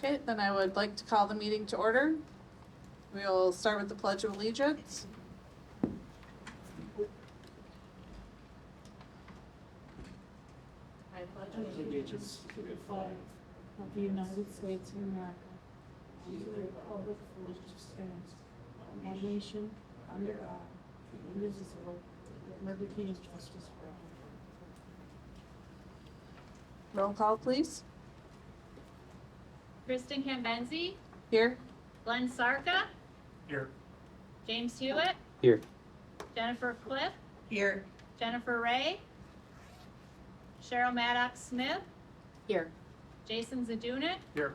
Okay, then I would like to call the meeting to order. We'll start with the Pledge of Allegiance. I pledge allegiance to the flag of the United States of America and to the republic for which it stands, one nation, under God, indivisible, with liberty and justice for all. Roll call, please. Kristen Cambenzi, Here. Glenn Sarka, Here. James Hewitt, Here. Jennifer Cliff, Here. Jennifer Ray, Cheryl Maddox Smith, Here. Jason Zadunik, Here.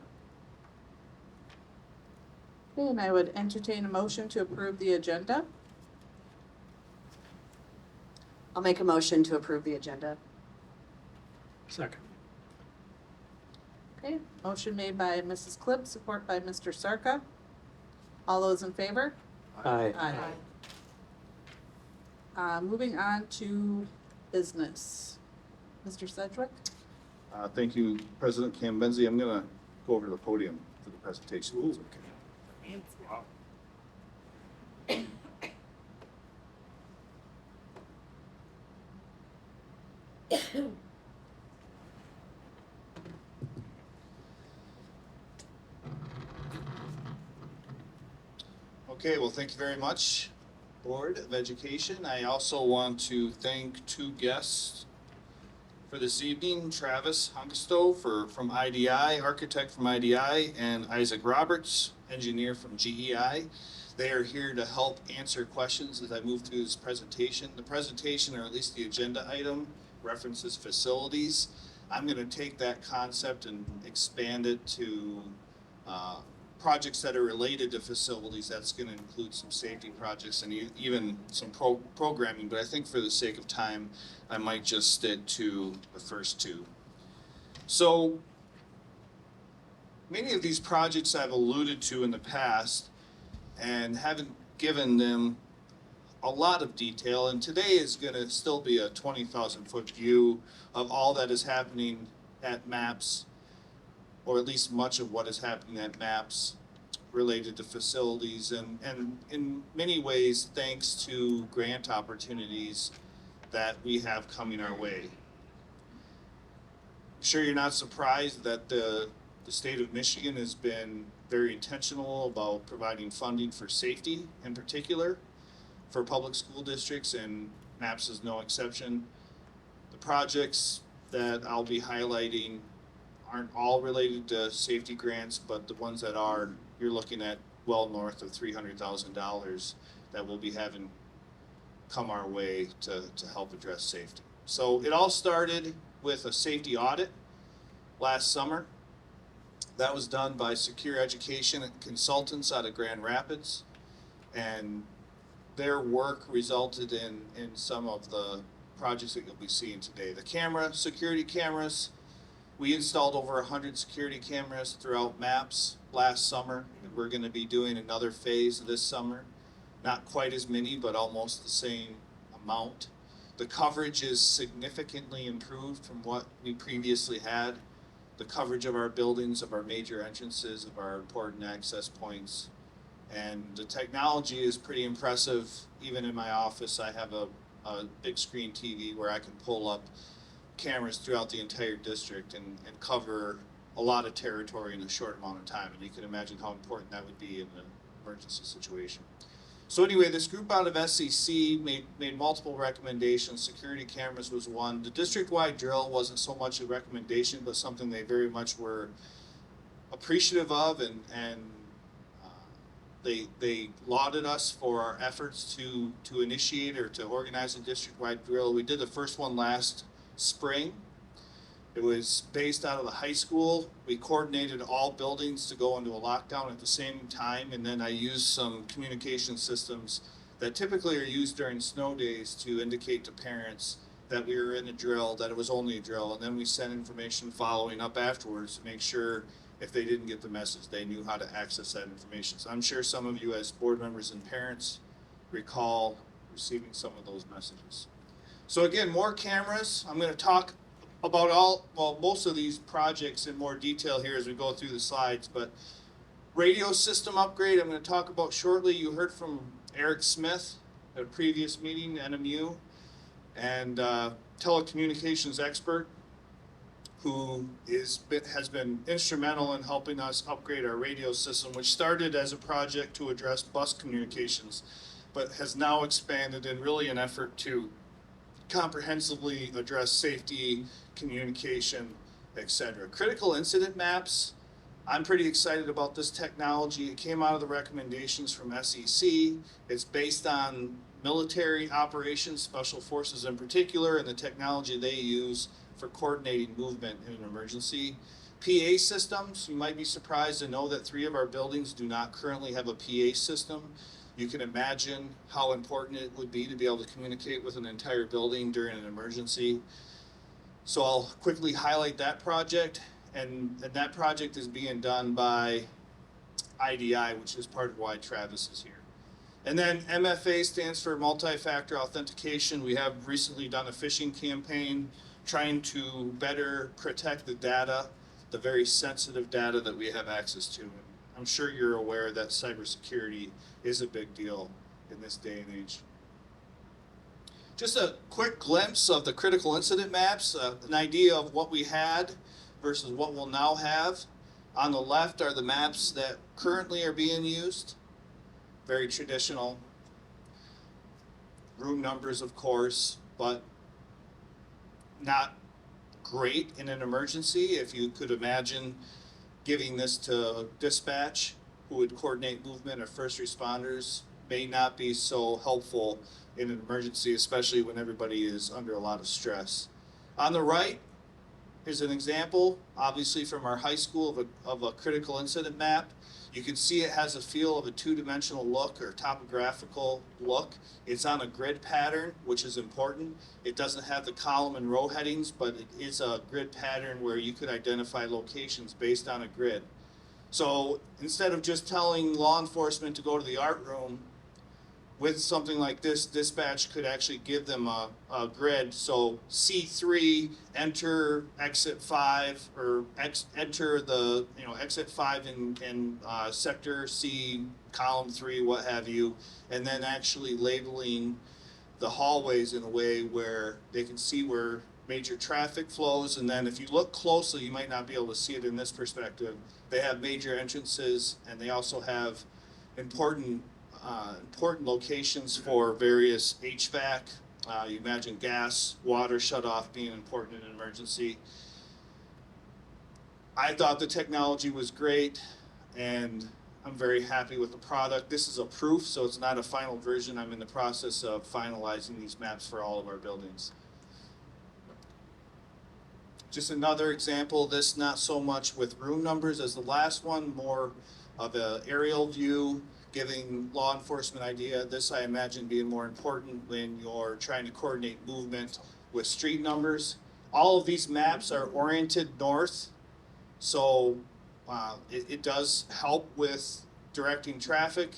Okay, and I would entertain a motion to approve the agenda. I'll make a motion to approve the agenda. Second. Okay, motion made by Mrs. Clip, support by Mr. Sarka. All those in favor? Aye. Moving on to business. Mr. Sedgwick? Thank you, President Cambenzi. I'm going to go over to the podium for the presentation. if that's okay. Okay, well, thank you very much, Board of Education. I also want to thank two guests for this evening, Travis Hungestow from IDI, architect from IDI, and Isaac Roberts, engineer from GEI. They are here to help answer questions as I move through this presentation. The presentation, or at least the agenda item, references facilities. I'm going to take that concept and expand it to projects that are related to facilities. That's going to include some safety projects and even some programming, but I think for the sake of time, I might just stick to the first two. So many of these projects I've alluded to in the past and haven't given them a lot of detail, and today is going to still be a 20,000 foot view of all that is happening at MAPS, or at least much of what is happening at MAPS related to facilities, and in many ways thanks to grant opportunities that we have coming our way. I'm sure you're not surprised that the state of Michigan has been very intentional about providing funding for safety in particular for public school districts, and MAPS is no exception. The projects that I'll be highlighting aren't all related to safety grants, but the ones that are, you're looking at well north of $300,000 that we'll be having come our way to help address safety. So it all started with a safety audit last summer. That was done by Secure Education Consultants out of Grand Rapids, and their work resulted in some of the projects that you'll be seeing today. The security cameras, we installed over 100 security cameras throughout MAPS last summer, and we're going to be doing another phase this summer. Not quite as many, but almost the same amount. The coverage is significantly improved from what we previously had. The coverage of our buildings, of our major entrances, of our important access points. And the technology is pretty impressive. Even in my office, I have a big screen TV where I can pull up cameras throughout the entire district and cover a lot of territory in a short amount of time. And you can imagine how important that would be in an emergency situation. So anyway, this group out of SEC made multiple recommendations. Security cameras was one. The district-wide drill wasn't so much a recommendation, but something they very much were appreciative of, and they lauded us for our efforts to initiate or to organize a district-wide drill. We did the first one last spring. It was based out of the high school. We coordinated all buildings to go into a lockdown at the same time, and then I used some communication systems that typically are used during snow days to indicate to parents that we were in a drill, that it was only a drill, and then we sent information following up afterwards to make sure if they didn't get the message, they knew how to access that information. So I'm sure some of you as board members and parents recall receiving some of those messages. So again, more cameras. I'm going to talk most of these projects in more detail here as we go through the slides, but radio system upgrade I'm going to talk about shortly. You heard from Eric Smith at a previous meeting, NMU, and telecommunications expert who has been instrumental in helping us upgrade our radio system, which started as a project to address bus communications, but has now expanded in really an effort to comprehensively address safety, communication, etc. Critical incident maps, I'm pretty excited about this technology. It came out of the recommendations from SEC. It's based on military operations, special forces in particular, and the technology they use for coordinating movement in an emergency. PA systems, you might be surprised to know that 3 of our buildings do not currently have a PA system. You can imagine how important it would be to be able to communicate with an entire building during an emergency. So I'll quickly highlight that project, and that project is being done by IDI, which is part of why Travis is here. And then MFA stands for multi-factor authentication. We have recently done a phishing campaign trying to better protect the data, the very sensitive data that we have access to. I'm sure you're aware that cybersecurity is a big deal in this day and age. Just a quick glimpse of the critical incident maps, an idea of what we had versus what we'll now have. On the left are the maps that currently are being used. Very traditional. Room numbers, of course, but not great in an emergency. If you could imagine giving this to dispatch, who would coordinate movement, or first responders, may not be so helpful in an emergency, especially when everybody is under a lot of stress. On the right is an example, obviously from our high school, of a critical incident map. You can see it has a feel of a two-dimensional look or topographical look. It's on a grid pattern, which is important. It doesn't have the column and row headings, but it is a grid pattern where you could identify locations based on a grid. So instead of just telling law enforcement to go to the art room, with something like this, dispatch could actually give them a grid. So C3, enter exit 5, or enter the exit 5 in sector C, column 3, what have you, and then actually labeling the hallways in a way where they can see where major traffic flows. And then if you look closely, you might not be able to see it in this perspective. They have major entrances, and they also have important locations for various HVAC. You imagine gas, water shutoff being important in an emergency. I thought the technology was great, and I'm very happy with the product. This is a proof, so it's not a final version. I'm in the process of finalizing these maps for all of our buildings. Just another example, this not so much with room numbers as the last one, more of an aerial view, giving law enforcement idea. This I imagine being more important when you're trying to coordinate movement with street numbers. All of these maps are oriented north, so it does help with directing traffic.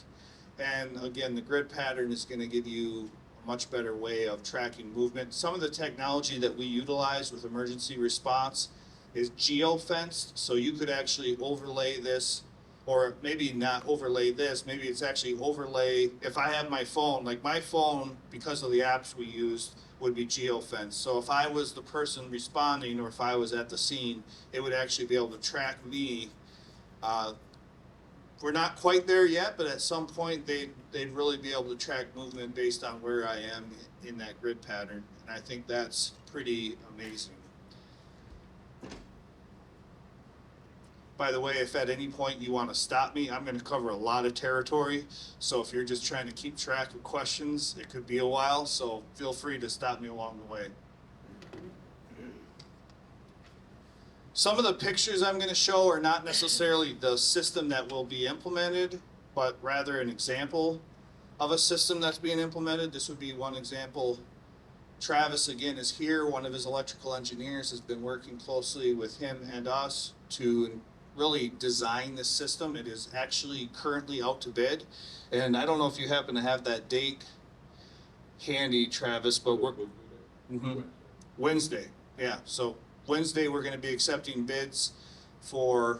And again, the grid pattern is going to give you a much better way of tracking movement. Some of the technology that we utilize with emergency response is geofenced, so you could actually overlay this, or maybe not overlay this, maybe it's actually overlay, if I have my phone, like my phone, because of the apps we used, would be geofenced. So if I was the person responding, or if I was at the scene, it would actually be able to track me. We're not quite there yet, but at some point they'd really be able to track movement based on where I am in that grid pattern. And I think that's pretty amazing. By the way, if at any point you want to stop me, I'm going to cover a lot of territory. So if you're just trying to keep track of questions, it could be a while. So feel free to stop me along the way. Some of the pictures I'm going to show are not necessarily the system that will be implemented, but rather an example of a system that's being implemented. This would be one example. Travis, again, is here. One of his electrical engineers has been working closely with him and us to really design this system. It is actually currently out to bid. And I don't know if you happen to have that date handy, Travis, but we're Wednesday. Yeah, so Wednesday, we're gonna be accepting bids for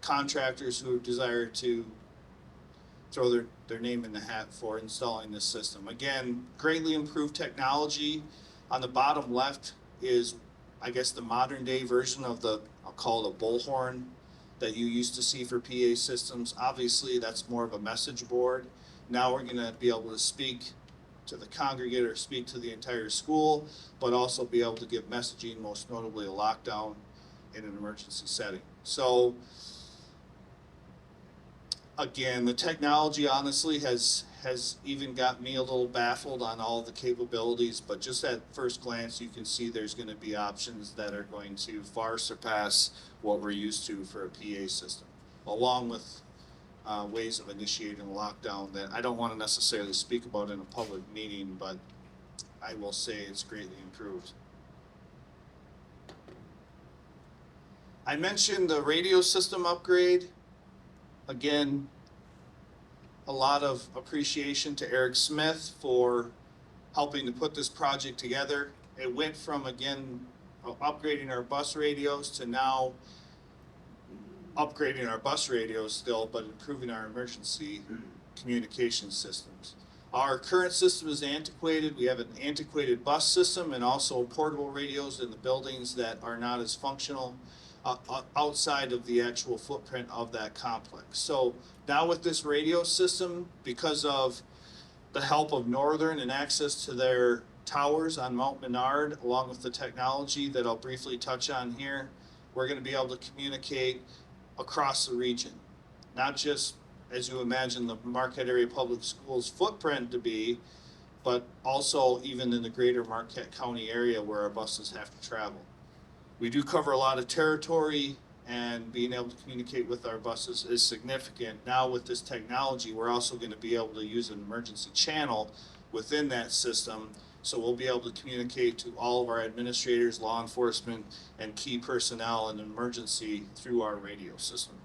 contractors who desire to throw their name in the hat for installing this system. Again, greatly improved technology. On the bottom left is, I guess, the modern day version of the, I'll call it a bullhorn that you used to see for PA systems. Obviously, that's more of a message board. Now we're gonna be able to speak to the congregate or speak to the entire school, but also be able to give messaging, most notably a lockdown in an emergency setting. So again, the technology honestly has even got me a little baffled on all the capabilities, but just at first glance, you can see there's gonna be options that are going to far surpass what we're used to for a PA system, along with ways of initiating a lockdown that I don't wanna necessarily speak about in a public meeting, but I will say it's greatly improved. I mentioned the radio system upgrade. Again, a lot of appreciation to Eric Smith for helping to put this project together. It went from, again, upgrading our bus radios to now upgrading our bus radios still, but improving our emergency communication systems. Our current system is antiquated. We have an antiquated bus system and also portable radios in the buildings that are not as functional outside of the actual footprint of that complex. So now with this radio system, because of the help of Northern and access to their towers on Mount Menard, along with the technology that I'll briefly touch on here, we're going to be able to communicate across the region. Not just as you imagine the Marquette Area Public Schools footprint to be, but also even in the greater Marquette County area where our buses have to travel. We do cover a lot of territory, and being able to communicate with our buses is significant. Now with this technology, we're also going to be able to use an emergency channel within that system, so we'll be able to communicate to all of our administrators, law enforcement, and key personnel in an emergency through our radio system.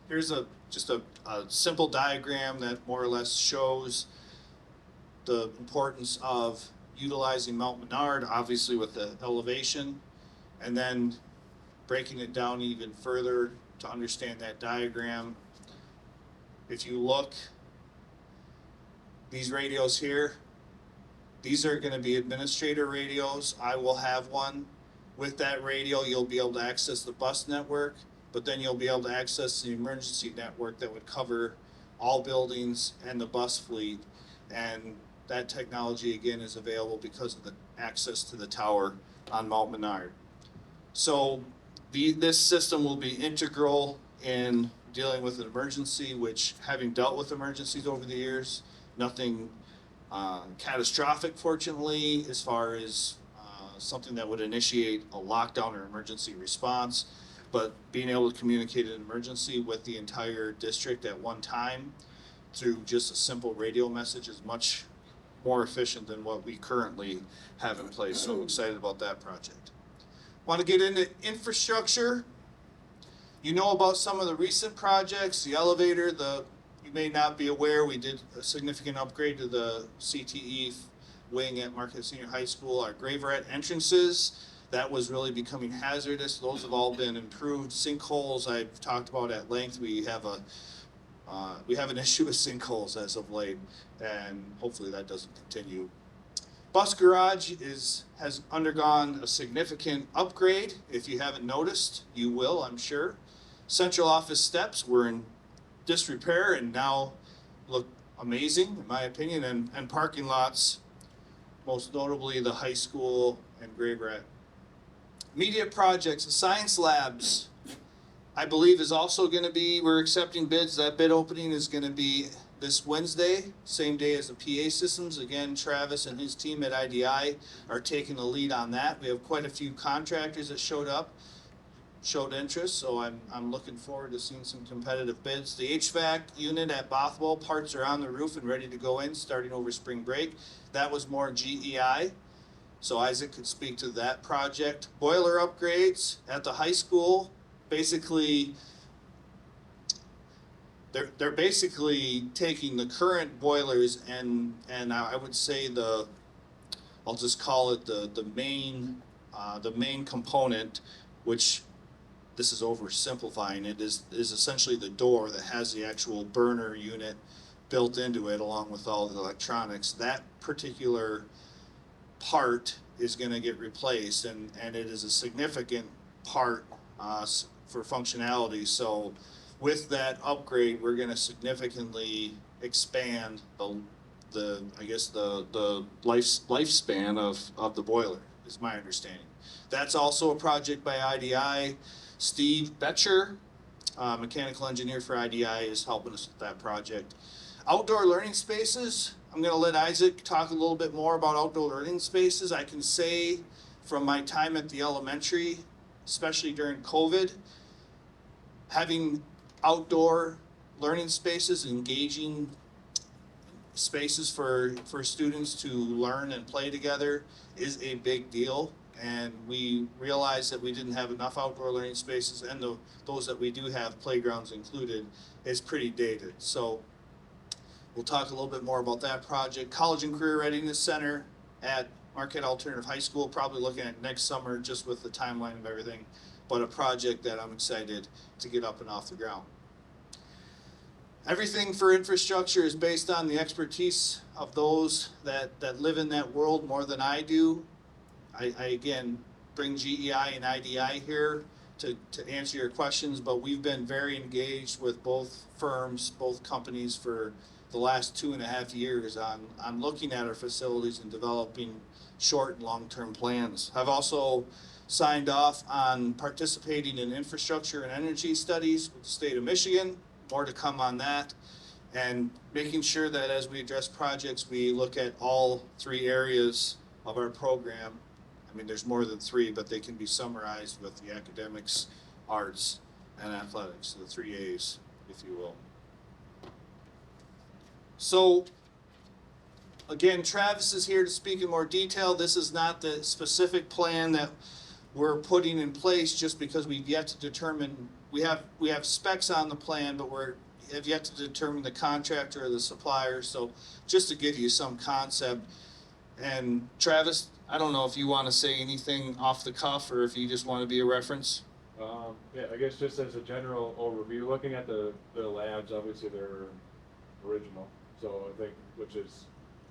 Here's just a simple diagram that more or less shows the importance of utilizing Mount Menard, obviously with the elevation, and then breaking it down even further to understand that diagram. If you look, these radios here, these are going to be administrator radios. I will have one. With that radio, you'll be able to access the bus network, but then you'll be able to access the emergency network that would cover all buildings and the bus fleet. And that technology, again, is available because of the access to the tower on Mount Menard. So this system will be integral in dealing with an emergency, which, having dealt with emergencies over the years, nothing catastrophic, fortunately, as far as something that would initiate a lockdown or emergency response, but being able to communicate an emergency with the entire district at one time through just a simple radio message is much more efficient than what we currently have in place. So I'm excited about that project. Want to get into infrastructure. You know about some of the recent projects, the elevator, you may not be aware, we did a significant upgrade to the CTE wing at Marquette Senior High School. Our Graveret entrances, that was really becoming hazardous. Those have all been improved. Sinkholes, I've talked about at length. We have an issue with sinkholes as of late, and hopefully that doesn't continue. Bus garage has undergone a significant upgrade. If you haven't noticed, you will, I'm sure. Central office steps were in disrepair and now look amazing, in my opinion, and parking lots, most notably the high school and Graveret. Immediate projects, the science labs, I believe is also going to be, we're accepting bids. That bid opening is going to be this Wednesday, same day as the PA systems. Again, Travis and his team at IDI are taking the lead on that. We have quite a few contractors that showed interest, so I'm looking forward to seeing some competitive bids. The HVAC unit at Bothwell, parts are on the roof and ready to go in starting over spring break. That was more GEI, so Isaac could speak to that project. Boiler upgrades at the high school, basically they're basically taking the current boilers and I would say a I'll just call it the main component, which this is oversimplifying it, is essentially the door that has the actual burner unit built into it along with all the electronics. That particular part is going to get replaced, and it is a significant part for functionality. So with that upgrade, we're going to significantly expand the lifespan of the boiler, is my understanding. That's also a project by IDI. Steve Betcher, mechanical engineer for IDI, is helping us with that project. Outdoor learning spaces, I'm going to let Isaac talk a little bit more about outdoor learning spaces. I can say from my time at the elementary, especially during COVID, having outdoor learning spaces, engaging spaces for students to learn and play together is a big deal. And we realized that we didn't have enough outdoor learning spaces, and those that we do have, playgrounds included, is pretty dated. So we'll talk a little bit more about that project. College and Career Readiness Center at Marquette Alternative High School, probably looking at next summer just with the timeline of everything, but a project that I'm excited to get up and off the ground. Everything for infrastructure is based on the expertise of those that live in that world more than I do. I again bring GEI and IDI here to answer your questions, but we've been very engaged with both firms, both companies for the last 2.5 years on looking at our facilities and developing short and long-term plans. I've also signed off on participating in infrastructure and energy studies with the state of Michigan. More to come on that, and making sure that as we address projects, we look at all 3 areas of our program. I mean, there's more than 3, but they can be summarized with the academics, arts, and athletics, the 3 A's, if you will. So, again, Travis is here to speak in more detail. This is not the specific plan that we're putting in place just because we've yet to determine, we have specs on the plan, but have yet to determine the contractor or the supplier. So just to give you some concept. And Travis, I don't know if you want to say anything off the cuff or if you just want to be a reference. Yeah, I guess just as a general overview, looking at the labs, obviously they're original. So I think, which is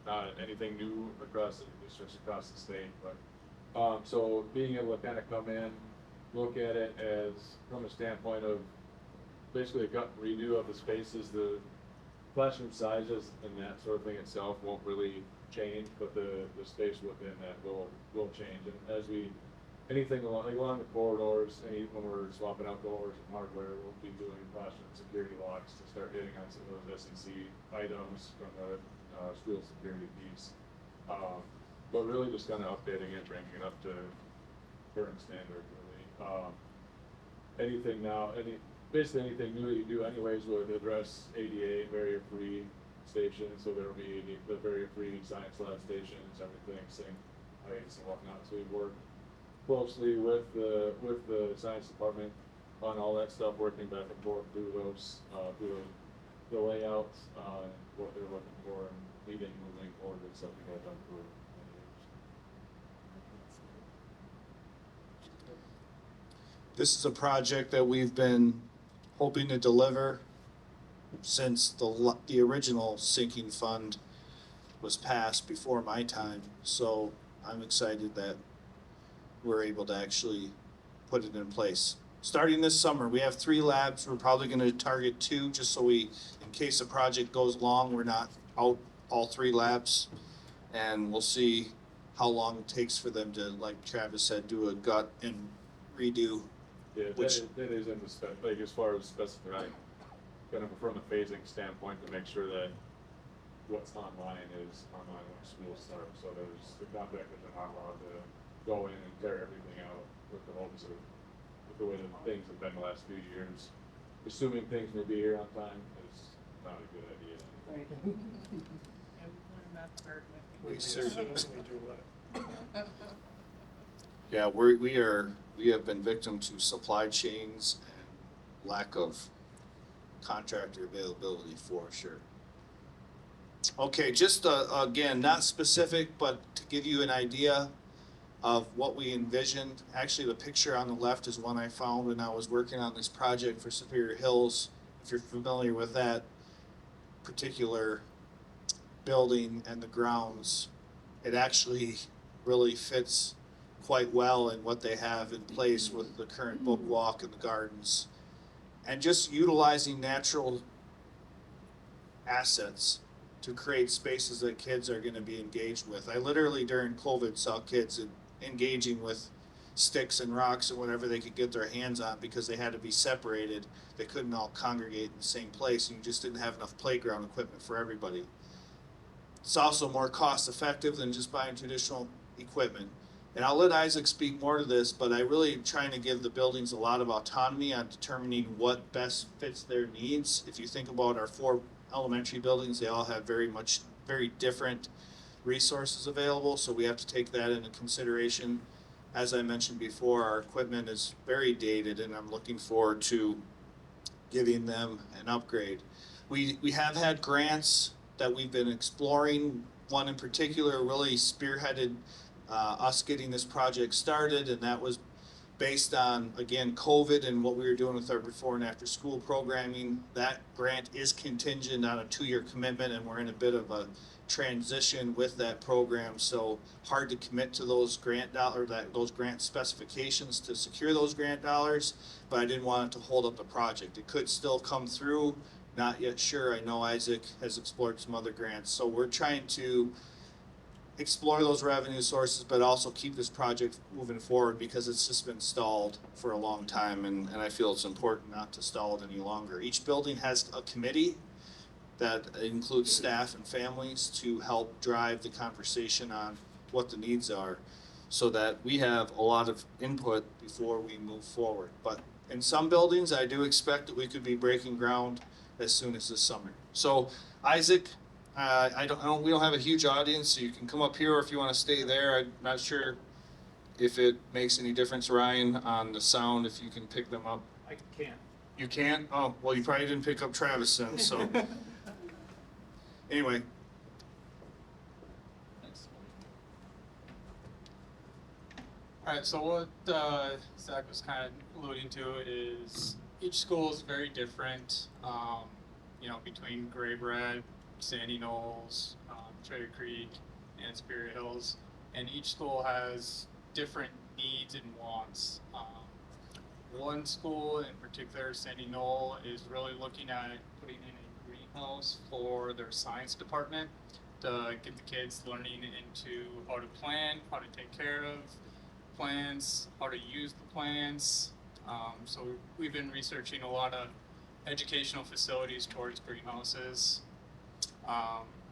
not anything new across the districts across the state, but so being able to kind of come in, look at it as from a standpoint of basically a gut redo of the spaces, the classroom sizes and that sort of thing itself won't really change, but the space within that will change. And as we, anything along the corridors, when we're swapping out doors and hardware, we'll be doing classroom security locks to start hitting on some of those S&C items from the school security piece. But really just kind of updating it, bringing it up to current standard, really. Basically anything new that you do anyways would address ADA, barrier-free stations, so there'll be the barrier-free science lab stations, everything, same heights and whatnot. So we work closely with the science department on all that stuff, working back and forth through the layouts, what they're looking for, and moving forward with stuff we have done for many years. This is a project that we've been hoping to deliver since the original sinking fund was passed before my time. So I'm excited that we're able to actually put it in place. Starting this summer, we have 3 labs. We're probably going to target 2 just so in case the project goes long, we're not out all 3 labs. And we'll see how long it takes for them to, like Travis said, do a gut and redo. Yeah, that is in the spec, like as far as specifying, kind of from a phasing standpoint to make sure that what's online is online when school starts. So there's the contractors are not allowed to go in and tear everything out with the hopes of, with the way that things have been the last few years. Assuming things will be here on time is not a good idea. Right. We certainly do. Yeah, we have been victim to supply chains and lack of contractor availability for sure. Okay, just again, not specific, but to give you an idea of what we envisioned. Actually, the picture on the left is one I found when I was working on this project for Superior Hills. If you're familiar with that particular building and the grounds, it actually really fits quite well in what they have in place with the current book walk and the gardens. And just utilizing natural assets to create spaces that kids are going to be engaged with. I literally during COVID saw kids engaging with sticks and rocks and whatever they could get their hands on because they had to be separated. They couldn't all congregate in the same place, and you just didn't have enough playground equipment for everybody. It's also more cost effective than just buying traditional equipment. And I'll let Isaac speak more to this, but I really am trying to give the buildings a lot of autonomy on determining what best fits their needs. If you think about our 4 elementary buildings, they all have very different resources available, so we have to take that into consideration. As I mentioned before, our equipment is very dated, and I'm looking forward to giving them an upgrade. We have had grants that we've been exploring. One in particular really spearheaded us getting this project started, and that was based on, again, COVID and what we were doing with our before and after school programming. That grant is contingent on a 2-year commitment, and we're in a bit of a transition with that program, so hard to commit to those grant specifications to secure those grant dollars, but I didn't want it to hold up the project. It could still come through, not yet sure. I know Isaac has explored some other grants, so we're trying to explore those revenue sources, but also keep this project moving forward because it's just been stalled for a long time, and I feel it's important not to stall it any longer. Each building has a committee that includes staff and families to help drive the conversation on what the needs are so that we have a lot of input before we move forward. But in some buildings, I do expect that we could be breaking ground as soon as this summer. So Isaac, we don't have a huge audience, so you can come up here or if you want to stay there. I'm not sure if it makes any difference, Ryan, on the sound, if you can pick them up. I can't. You can't? Oh, well, you probably didn't pick up Travis then, so. Anyway. All right, so what Zach was kind of alluding to is each school is very different, between Gray Bread, Sandy Knolls, Trader Creek, and Superior Hills, and each school has different needs and wants. One school in particular, Sandy Knoll, is really looking at putting in a greenhouse for their science department to get the kids learning into how to plant, how to take care of plants, how to use the plants. So we've been researching a lot of educational facilities towards greenhouses.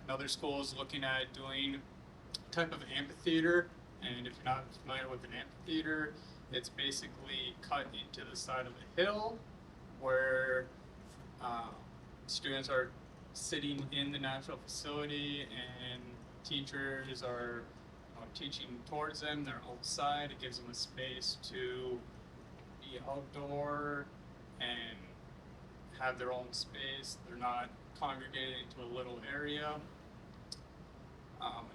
Another school is looking at doing a type of amphitheater, and if you're not familiar with an amphitheater, it's basically cut into the side of a hill where students are sitting in the natural facility and teachers are teaching towards them. They're outside. It gives them a space to be outdoor and have their own space. They're not congregated into a little area.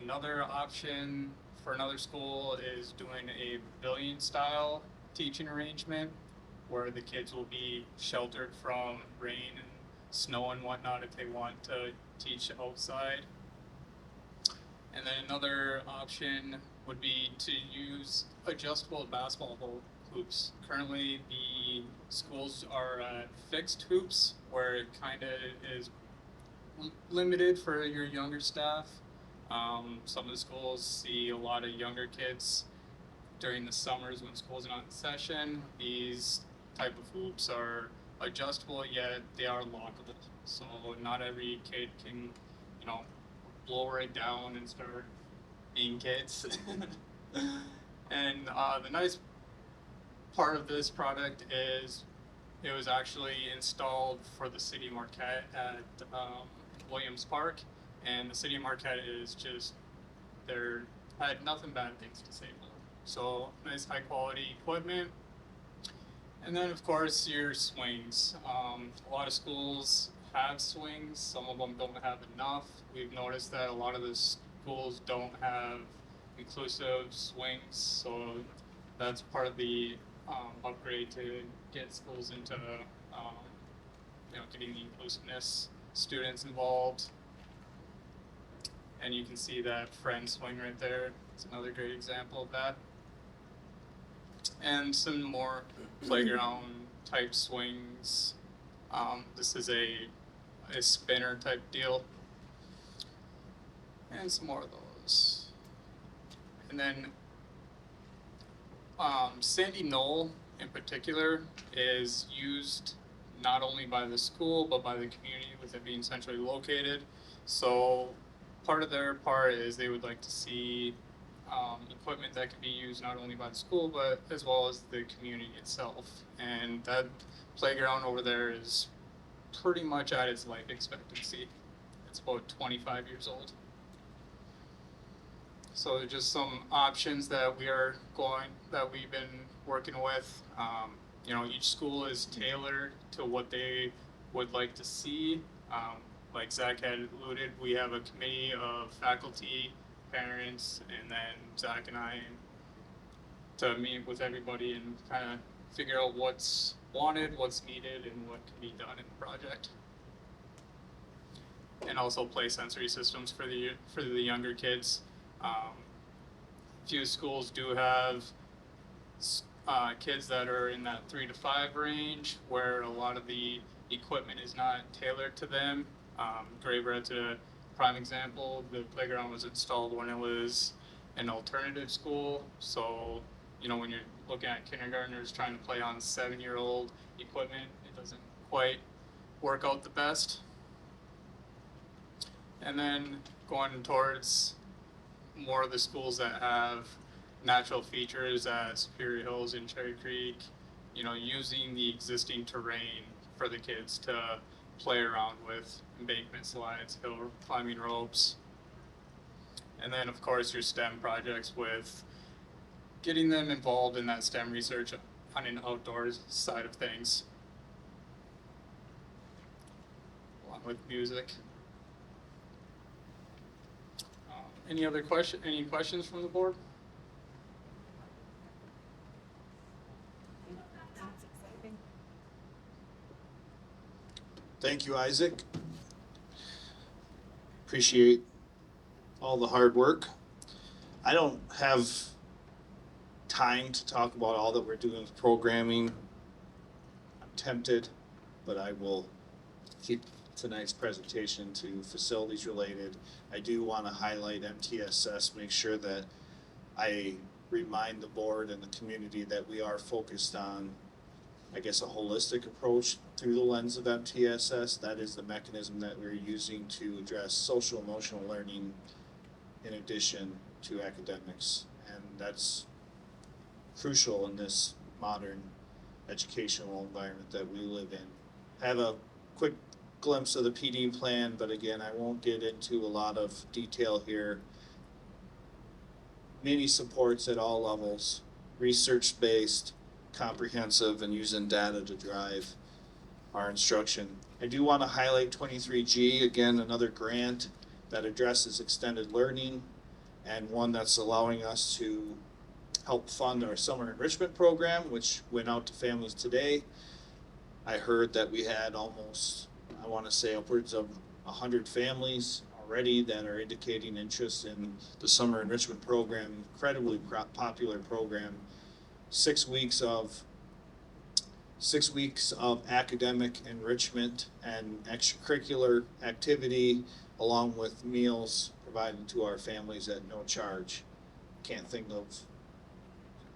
Another option for another school is doing a pavilion style teaching arrangement where the kids will be sheltered from rain and snow and whatnot if they want to teach outside. And then another option would be to use adjustable basketball hoops. Currently the schools are at fixed hoops where it kind of is limited for your younger staff. Some of the schools see a lot of younger kids during the summers when school's not in session. These type of hoops are adjustable, yet they are lockable. So not every kid can, blow right down and start being kids. And the nice part of this product is it was actually installed for the city of Marquette at Williams Park, and the city of Marquette is just, I had nothing bad things to say about it. So nice high quality equipment. And then of course your swings. A lot of schools have swings, some of them don't have enough. We've noticed that a lot of the schools don't have inclusive swings, so that's part of the upgrade to get schools into getting the inclusiveness students involved. And you can see that friend swing right there. It's another great example of that. And some more playground type swings. This is a spinner type deal. And some more of those. And then Sandy Knoll in particular is used not only by the school but by the community with it being centrally located. So part of their part is they would like to see equipment that can be used not only by the school but as well as the community itself. And that playground over there is pretty much at its life expectancy. It's about 25 years old. So just some options that we've been working with. Each school is tailored to what they would like to see. Like Zach had alluded, we have a committee of faculty, parents, and then Zach and I to meet with everybody and kind of figure out what's wanted, what's needed, and what can be done in the project. And also play sensory systems for the younger kids. Few schools do have kids that are in that 3 to 5 range where a lot of the equipment is not tailored to them. Grave Red's a prime example. The playground was installed when it was an alternative school. So, when you're looking at kindergartners trying to play on 7-year-old equipment, it doesn't quite work out the best. And then going towards more of the schools that have natural features at Superior Hills and Cherry Creek, using the existing terrain for the kids to play around with, embankment slides, hill climbing ropes. And then of course your STEM projects with getting them involved in that STEM research on an outdoors side of things, along with music. Any questions from the board? That's exciting. Thank you, Isaac. Appreciate all the hard work. I don't have time to talk about all that we're doing with programming. I'm tempted, but I will keep tonight's presentation to facilities related. I do want to highlight MTSS, make sure that I remind the board and the community that we are focused on, a holistic approach through the lens of MTSS. That is the mechanism that we're using to address social emotional learning in addition to academics. And that's crucial in this modern educational environment that we live in. Have a quick glimpse of the PD plan, but again, I won't get into a lot of detail here. Many supports at all levels, research-based, comprehensive, and using data to drive our instruction. I do want to highlight 23G, again, another grant that addresses extended learning and one that's allowing us to help fund our summer enrichment program, which went out to families today. I heard that we had almost, I want to say upwards of 100 families already that are indicating interest in the summer enrichment program, incredibly popular program. 6 weeks of academic enrichment and extracurricular activity, along with meals provided to our families at no charge. Can't think of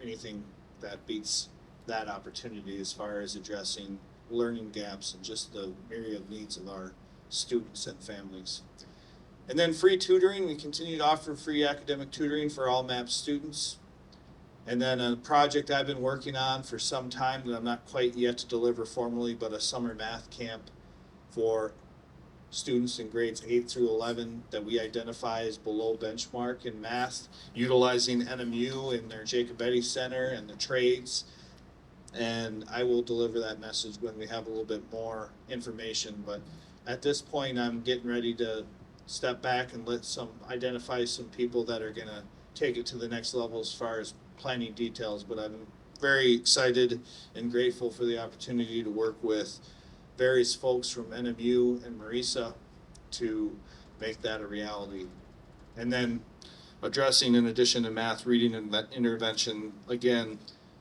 anything that beats that opportunity as far as addressing learning gaps and just the myriad needs of our students and families. And then free tutoring, we continue to offer free academic tutoring for all MAP students. And then a project I've been working on for some time that I'm not quite yet to deliver formally, but a summer math camp for students in grades 8 through 11 that we identify as below benchmark in math, utilizing NMU in their Jacobetti Center and the trades. And I will deliver that message when we have a little bit more information, but at this point, I'm getting ready to step back and identify some people that are gonna take it to the next level as far as planning details, but I'm very excited and grateful for the opportunity to work with various folks from NMU and Marisa to make that a reality. And then addressing, in addition to math, reading, and intervention, again,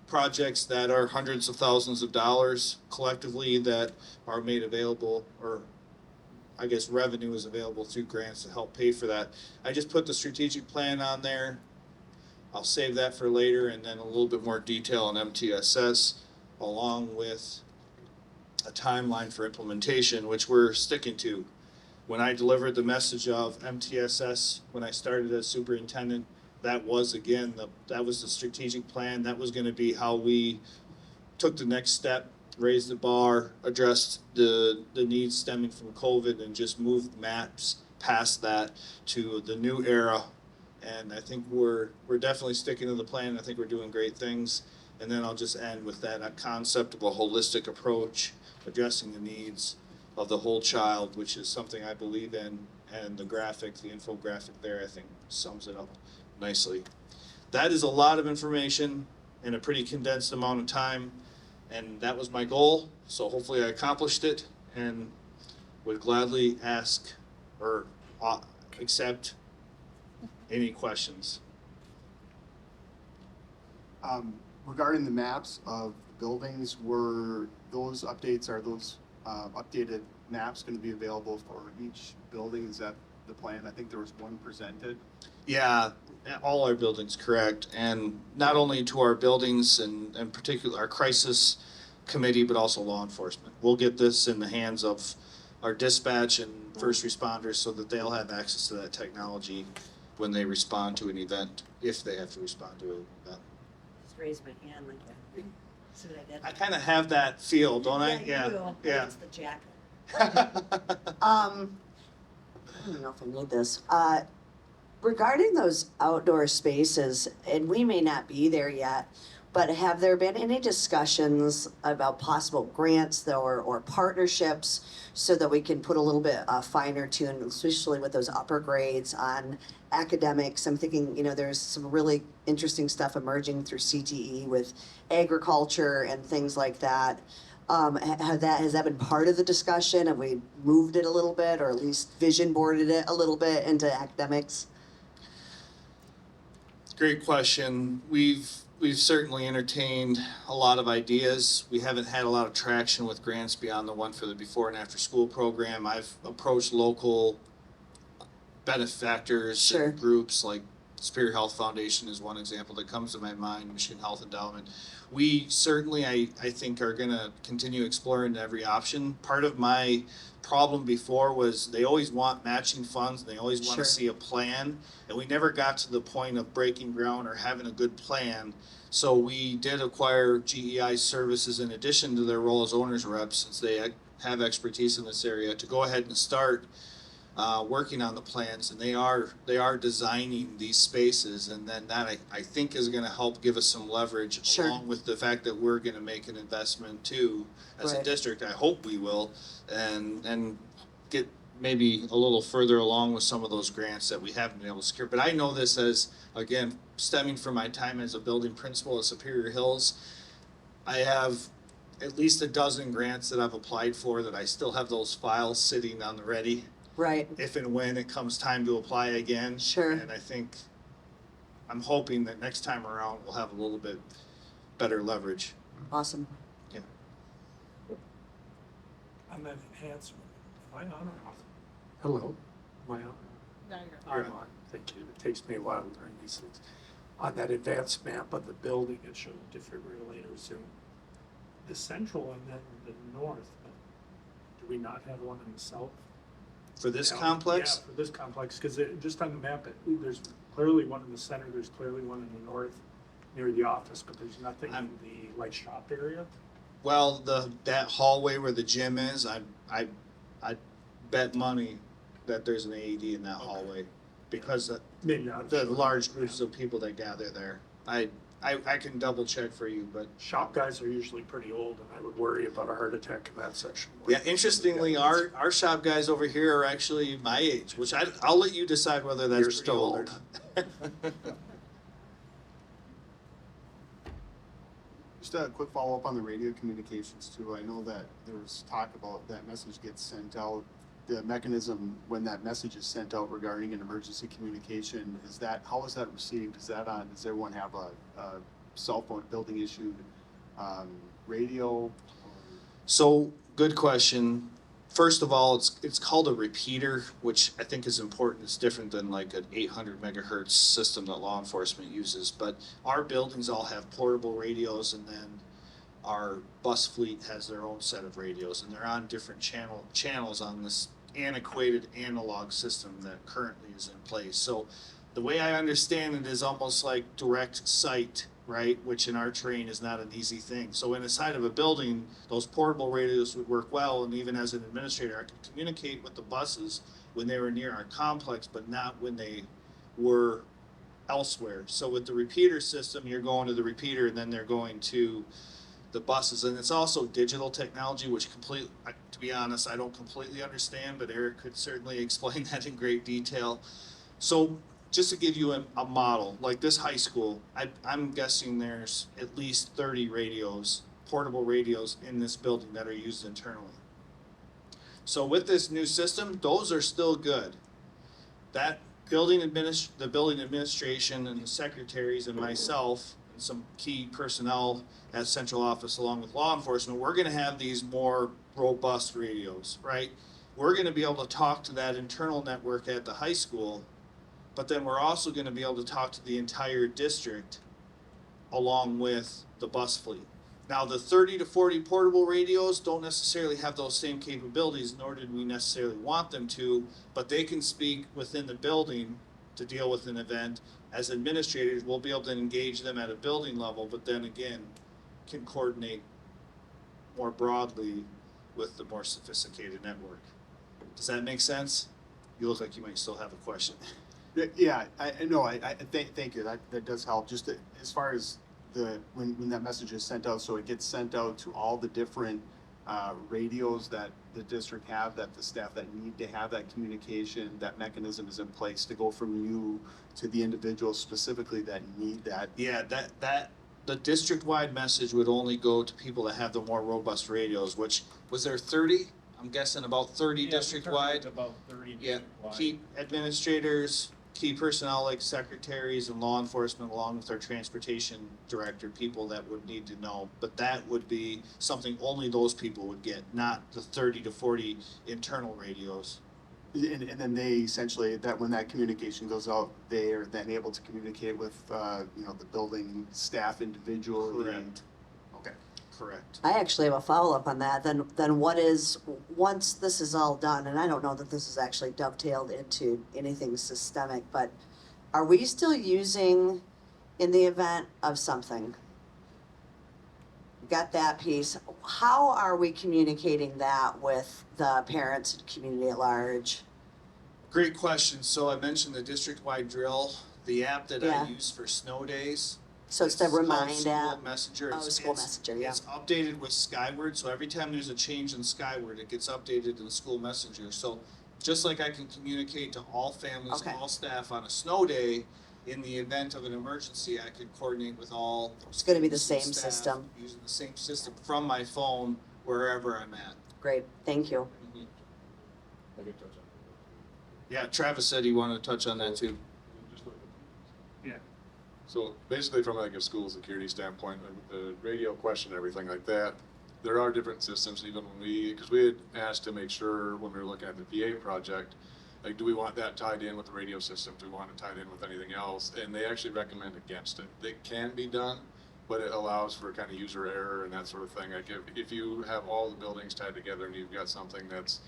projects that are hundreds of thousands of dollars collectively that are made available, or I guess revenue is available through grants to help pay for that. I just put the strategic plan on there. I'll save that for later, and then a little bit more detail on MTSS, along with a timeline for implementation, which we're sticking to. When I delivered the message of MTSS, when I started as superintendent, that was again, that was the strategic plan. That was gonna be how we took the next step, raised the bar, addressed the needs stemming from COVID, and just moved MAPS past that to the new era. And I think we're definitely sticking to the plan. I think we're doing great things. And then I'll just end with that concept of a holistic approach, addressing the needs of the whole child, which is something I believe in. And the infographic there, I think sums it up nicely. That is a lot of information in a pretty condensed amount of time. And that was my goal. So hopefully I accomplished it, and would gladly ask or accept any questions. Regarding the maps of buildings, are those updated maps going to be available for each building? Is that the plan? I think there was one presented. Yeah, all our buildings, correct. And not only to our buildings and in particular our crisis committee, but also law enforcement. We'll get this in the hands of our dispatch and first responders so that they'll have access to that technology when they respond to an event, if they have to respond to an event. Just raise my hand like that. See what I did? I kind of have that feel, don't I? Yeah, you do. Yeah. It's the jacket. I don't know if I need this. Regarding those outdoor spaces, and we may not be there yet, but have there been any discussions about possible grants or partnerships so that we can put a little bit finer tune, especially with those upper grades on academics? I'm thinking, there's some really interesting stuff emerging through CTE with agriculture and things like that. Has that been part of the discussion? Have we moved it a little bit, or at least vision boarded it a little bit into academics? Great question. We've certainly entertained a lot of ideas. We haven't had a lot of traction with grants beyond the one for the before and after school program. I've approached local benefactors Sure. and groups like Superior Health Foundation is one example that comes to my mind, Michigan Health Endowment. We certainly, I think, are gonna continue exploring every option. Part of my problem before was they always want matching funds and they always want Sure. to see a plan, and we never got to the point of breaking ground or having a good plan. So we did acquire GEI services in addition to their role as owners reps, since they have expertise in this area, to go ahead and start working on the plans, and they are designing these spaces, and then that I think is going to help give us some leverage, Sure. along with the fact that we're going to make an investment too as a Right. district. I hope we will, and get maybe a little further along with some of those grants that we haven't been able to secure. But I know this as, again, stemming from my time as a building principal at Superior Hills. I have at least a dozen grants that I've applied for that I still have those files sitting on the ready, Right. if and when it comes time to apply again. Sure. And I think, I'm hoping that next time around we'll have a little bit better leverage. Awesome. On that enhancement, am I on or off? Hello, am I on? No, you're You're I'm on, thank you. It takes me a while to learn these things. On that advanced map of the building, it showed different relators in the central and then the north. But do we not have one in the south? For this Yeah, complex, Yeah, for this complex, because just on the map, there's clearly one in the center, there's clearly one in the north near the office, but there's nothing in the like shop area. well, that hallway where the gym is, I bet money that there's an AED in that hallway, because Maybe not. the large groups of people that gather there. I I can double check for you, but Shop guys are usually pretty old, and I would worry about a heart attack in that section. yeah, interestingly, our shop guys over here are actually my age, which I'll let you decide whether that's You're pretty still old. Just a quick follow-up on the radio communications too. I know that there was talk about that message gets sent out. The mechanism when that message is sent out regarding an emergency communication, how is that received? Does everyone have a cell phone building issued, radio? So, good question. First of all, it's called a repeater, which I think is important. It's different than like an 800 megahertz system that law enforcement uses. But our buildings all have portable radios, and then our bus fleet has their own set of radios, and they're on different channels on this antiquated analog system that currently is in place. So, the way I understand it is almost like direct sight, right? Which in our terrain is not an easy thing. So inside of a building, those portable radios would work well, and even as an administrator, I could communicate with the buses when they were near our complex, but not when they were elsewhere. So with the repeater system, you're going to the repeater, and then they're going to the buses. And it's also digital technology, which to be honest, I don't completely understand, but Eric could certainly explain that in great detail. So just to give you a model, like this high school, I'm guessing there's at least 30 radios, portable radios in this building that are used internally. So with this new system, those are still good. That the building administration and the secretaries and myself and some key personnel at central office along with law enforcement, we're gonna have these more robust radios, right? We're gonna be able to talk to that internal network at the high school, but then we're also going to be able to talk to the entire district along with the bus fleet. Now, the 30 to 40 portable radios don't necessarily have those same capabilities, nor did we necessarily want them to, but they can speak within the building to deal with an event. As administrators, we'll be able to engage them at a building level, but then again, can coordinate more broadly with the more sophisticated network. Does that make sense? You look like you might still have a question. Yeah, I know. I thank you. That does help. Just as far as when that message is sent out, so it gets sent out to all the different radios that the district have, that the staff that need to have that communication, that mechanism is in place to go from you to the individuals specifically that need that. Yeah, that the district-wide message would only go to people that have the more robust radios, which was there 30? I'm guessing about 30 district-wide. About 30 Yeah, district-wide. key administrators, key personnel like secretaries and law enforcement, along with our transportation director, people that would need to know. But that would be something only those people would get, not the 30 to 40 internal radios. And then they essentially, that when that communication goes out, they are then able to communicate with the building staff individually. Correct. Okay. Correct. I actually have a follow-up on that. Then what is, once this is all done, and I don't know that this is actually dovetailed into anything systemic, but are we still using, in the event of something? Got that piece. How are we communicating that with the parents and community at large? Great question. So I mentioned the district-wide drill, the app that I Yeah. use for snow days. So it's the called Remind School app? Messenger. Oh, School Messenger, yeah. It's updated with Skyward, so every time there's a change in Skyward, it gets updated in School Messenger. So just like I can communicate to all families, Okay. all staff on a snow day, in the event of an emergency, I could coordinate with all. It's gonna be the staff same system. Using the same system from my phone wherever I'm at. Great, thank you. I can touch on Yeah, Travis said he wanted to touch on that too. Yeah. So basically from like a school security standpoint, like the radio question, everything like that, there are different systems even when because we had asked to make sure when we were looking at the PA project, like, do we want that tied in with the radio system? Do we want it tied in with anything else? And they actually recommend against it. It can be done, but it allows for kind of user error and that sort of thing. Like if you have all the buildings tied together and you've got something that's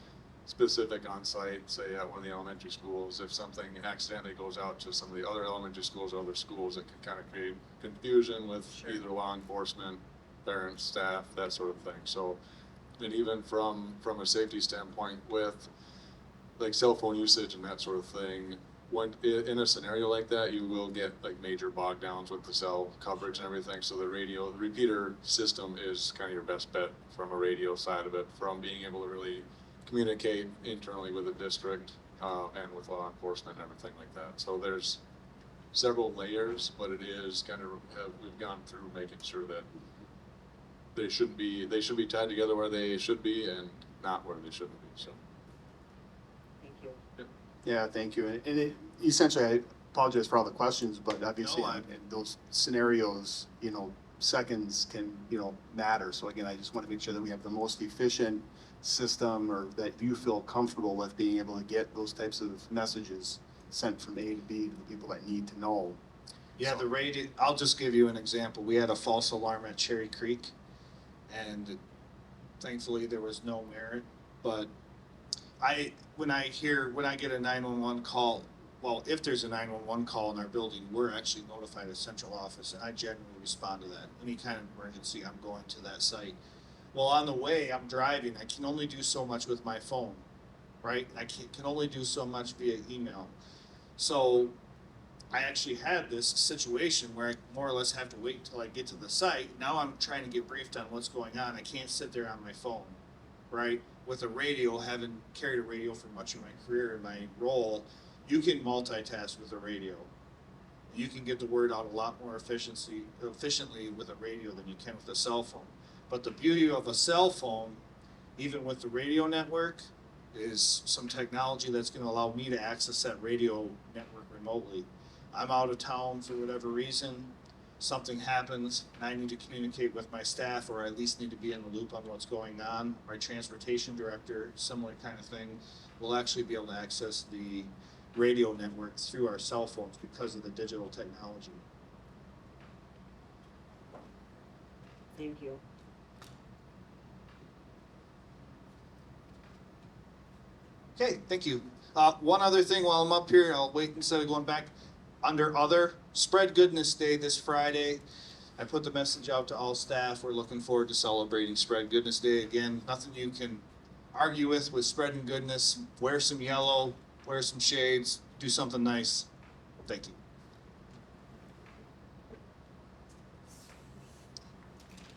specific on site, say at one of the elementary schools, if something accidentally goes out to some of the other elementary schools or other schools, it can kind of create confusion with either law enforcement, parents, staff, that sort of thing. So, and even from a safety standpoint with like cell phone usage and that sort of thing, when, in a scenario like that, you will get like major bog downs with the cell coverage and everything, so the repeater system is kind of your best bet from a radio side of it, from being able to really communicate internally with the district, and with law enforcement and everything like that. So there's several layers, but it is kind of, we've gone through making sure that they should be tied together where they should be and not where they shouldn't be, so. Thank you. Yeah, thank you. And it, essentially, I apologize for all the questions, but obviously No, in those scenarios, you know, seconds can, you know, matter. So again, I just want to make sure that we have the most efficient system, or that you feel comfortable with being able to get those types of messages sent from A to B to the people that need to know. Yeah, So- the radio, I'll just give you an example. We had a false alarm at Cherry Creek, and thankfully there was no merit. But when I get a 911 call, well, if there's a 911 call in our building, we're actually notified as central office, and I generally respond to that. Any kind of emergency, I'm going to that site. Well, on the way, I'm driving. I can only do so much with my phone, right? I can only do so much via email. So I actually had this situation where I more or less have to wait until I get to the site. Now I'm trying to get briefed on what's going on. I can't sit there on my phone, right? With a radio, having carried a radio for much of my career in my role, you can multitask with a radio. You can get the word out a lot more efficiently with a radio than you can with a cell phone. But the beauty of a cell phone, even with the radio network, is some technology that's going to allow me to access that radio network remotely. I'm out of town for whatever reason, something happens, and I need to communicate with my staff, or at least need to be in the loop on what's going on. My transportation director, similar kind of thing, will actually be able to access the radio network through our cell phones because of the digital technology. Thank you. Okay, thank you. One other thing while I'm up here, I'll wait instead of going back. Under other, Spread Goodness Day this Friday. I put the message out to all staff. We're looking forward to celebrating Spread Goodness Day. Again, nothing you can argue with spreading goodness. Wear some yellow, wear some shades, do something nice. Thank you.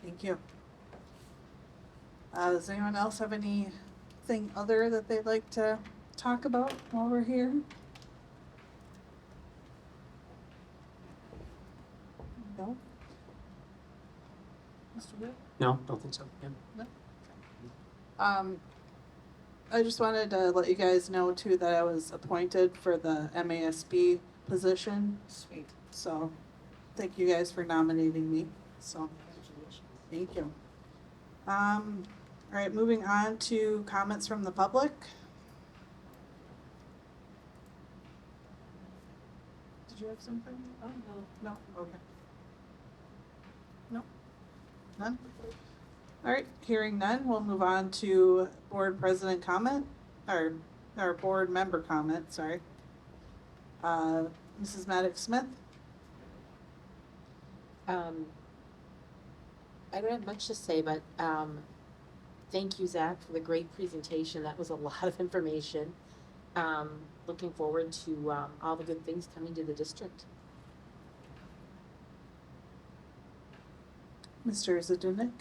Thank you. Does anyone else have anything other that they'd like to talk about while we're here? No? Mr. Wood? No, don't think so. Yeah. I just wanted to let you guys know too that I was appointed for the MASB position, Sweet. so thank you guys for nominating me, so. Thank you. All right, moving on to comments from the public. Did you have something? Oh, no. No, okay. No, none? All right, hearing none, we'll move on to board president comment, or board member comment, sorry. Mrs. Maddox Smith? I don't have much to say, but thank you, Zach, for the great presentation. That was a lot of information. Looking forward to all the good things coming to the district. Mr. Zadunik?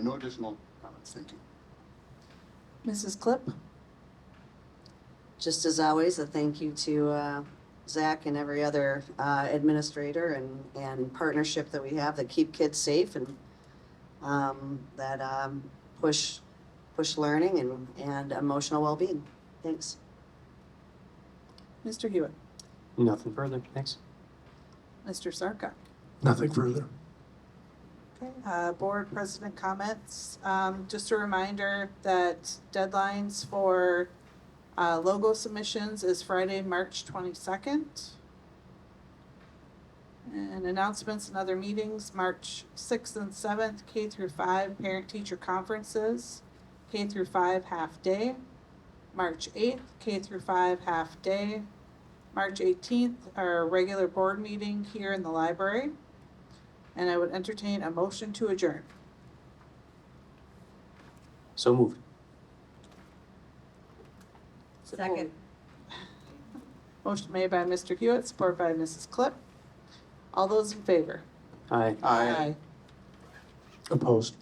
No additional comments, thank you. Mrs. Clip? Just as always, a thank you to Zach and every other administrator and partnership that we have that keep kids safe and that push learning and emotional well-being. Thanks. Mr. Hewitt? Nothing further. Thanks. Mr. Sarka? Nothing further. Okay, board president comments. Just a reminder that deadlines for logo submissions is Friday, March 22nd. And announcements and other meetings, March 6th and 7th, K through 5 parent-teacher conferences, K through 5 half-day. March 8th, K through 5 half-day. March 18th, our regular board meeting here in the library. And I would entertain a motion to adjourn. So moved. Second. Motion made by Mr. Hewitt, supported by Mrs. Clip. All those in favor? Aye. Aye. Opposed?